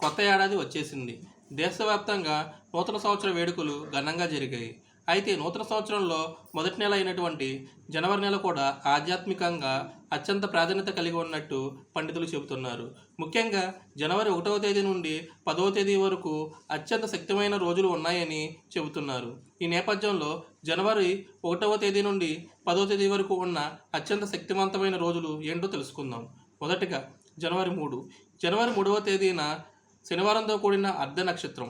కొత్త ఏడాది వచ్చేసింది. దేశవ్యాప్తంగా నూతన సంవత్సర వేడుకలు ఘనంగా జరిగాయి. అయితే నూతన సంవత్సరంలో మొదటి నెల అయినటువంటి జనవరి నెల కూడా ఆధ్యాత్మికంగా అత్యంత ప్రాధాన్యత కలిగి ఉన్నట్టు పండితులు చెబుతున్నారు. ముఖ్యంగా జనవరి 1వ తేదీ నుండి 10వ తేదీ వరకు అత్యంత శక్తిమైన రోజులు ఉన్నాయని చెబుతున్నారు. ఈ నేపథ్యంలో జనవరి 1వ తేదీ నుండి 10వ తేదీ వరకు ఉన్న అత్యంత శక్తివంతమైన రోజులు ఏంటో తెలుసుకుందాం. మొదటిగా జనవరి 3. జనవరి 3వ తేదీన శనివారంతో కూడిన అర్ధ నక్షత్రం.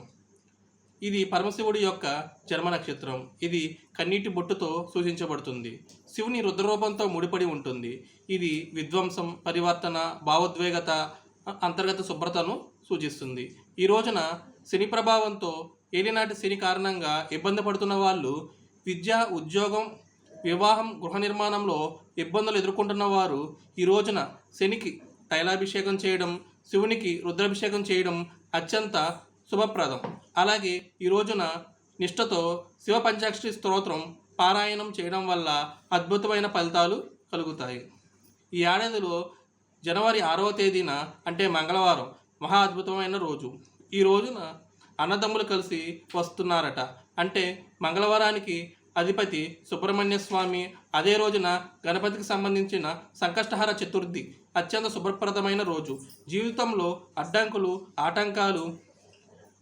ఇది పరమశివుడి యొక్క జన్మ నక్షత్రం. ఇది కన్నీటి బొట్టుతో సూచించబడుతుంది. శివుని రుద్రరూపంతో ముడిపడి ఉంటుంది. ఇది విధ్వంసం, పరివర్తన, భావోద్వేగత, అంతర్గత శుభ్రతను సూచిస్తుంది. ఈ రోజున శని ప్రభావంతో ఏలినాటి శని కారణంగా ఇబ్బంది పడుతున్న వాళ్ళు, విద్య, ఉద్యోగం, వివాహం, గృహ నిర్మాణంలో ఇబ్బందులు ఎదుర్కొంటున్న వారు ఈ రోజున శనికి తైలాభిషేకం చేయడం, శివునికి రుద్రాభిషేకం చేయడం అత్యంత శుభప్రదం. అలాగే ఈ రోజున నిష్ఠతో శివ పంచాక్షరి స్తోత్రం పారాయణం చేయడం వల్ల అద్భుతమైన ఫలితాలు కలుగుతాయి. ఈ ఏడాదిలో జనవరి 6వ తేదీన అంటే మంగళవారం మహా అద్భుతమైన రోజు. ఈ రోజున అన్నదమ్ములు కలిసి వస్తున్నారట. అంటే మంగళవారానికి అధిపతి సుబ్రహ్మణ్య స్వామి. అదే రోజున గణపతికి సంబంధించిన సంకష్టహర చతుర్థి అత్యంత శుభప్రదమైన రోజు. జీవితంలో అడ్డంకులు, ఆటంకాలు,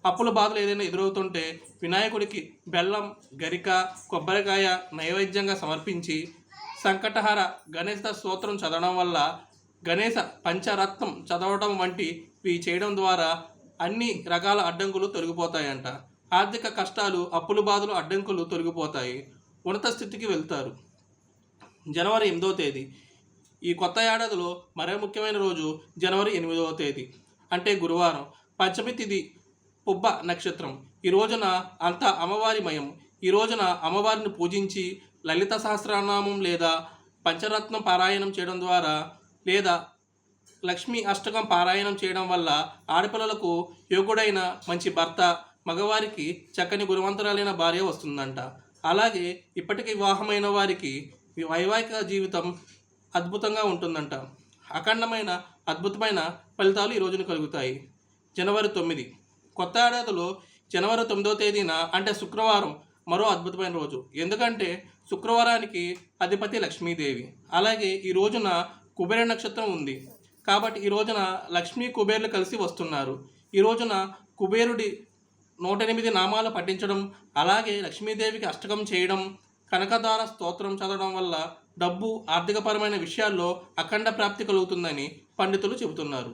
అప్పుల బాధలు ఏదైనా ఎదురవుతుంటే వినాయకుడికి బెల్లం, గరిక, కొబ్బరికాయ నైవేద్యంగా సమర్పించి సంకటహర గణేశ స్తోత్రం చదవడం వల్ల, గణేశ పంచరత్నం చదవడం వంటివి చేయడం ద్వారా అన్ని రకాల అడ్డంకులు తొలగిపోతాయంట. ఆర్థిక కష్టాలు, అప్పుల బాధలు, అడ్డంకులు తొలగిపోతాయి. ఉన్నత స్థితికి వెళ్తారు. జనవరి 8వ తేదీ. ఈ కొత్త ఏడాదిలో మరో ముఖ్యమైన రోజు జనవరి 8వ తేదీ అంటే గురువారం. పంచమి తిథి, పుబ్బ నక్షత్రం. ఈ రోజున అంతా అమ్మవారిమయం. ఈ రోజున అమ్మవారిని పూజించి లలిత సహస్రనామం లేదా పంచరత్నం పారాయణం చేయడం ద్వారా, లేదా లక్ష్మీ అష్టకం పారాయణం చేయడం వల్ల ఆడపిల్లలకు యోగుడైన మంచి భర్త, మగవారికి చక్కని గుణవంతురాలైన భార్య వస్తుందంట. అలాగే ఇప్పటికీ వివాహమైన వారికి వైవాహిక జీవితం అద్భుతంగా ఉంటుందంట. అఖండమైన అద్భుతమైన ఫలితాలు ఈ రోజున కలుగుతాయి. జనవరి 9. కొత్త ఏడాదిలో జనవరి 9వ తేదీన అంటే శుక్రవారం మరో అద్భుతమైన రోజు. ఎందుకంటే శుక్రవారానికి అధిపతి లక్ష్మీదేవి. అలాగే ఈ రోజున కుబేర నక్షత్రం ఉంది. కాబట్టి ఈ రోజున లక్ష్మీ కుబేరులు కలిసి వస్తున్నారు. ఈ రోజున కుబేరుడి 108 నామాలు పఠించడం, అలాగే లక్ష్మీదేవికి అష్టకం చేయడం, కనకదార స్తోత్రం చదవడం వల్ల డబ్బు, ఆర్థికపరమైన విషయాల్లో అఖండ ప్రాప్తి కలుగుతుందని పండితులు చెబుతున్నారు.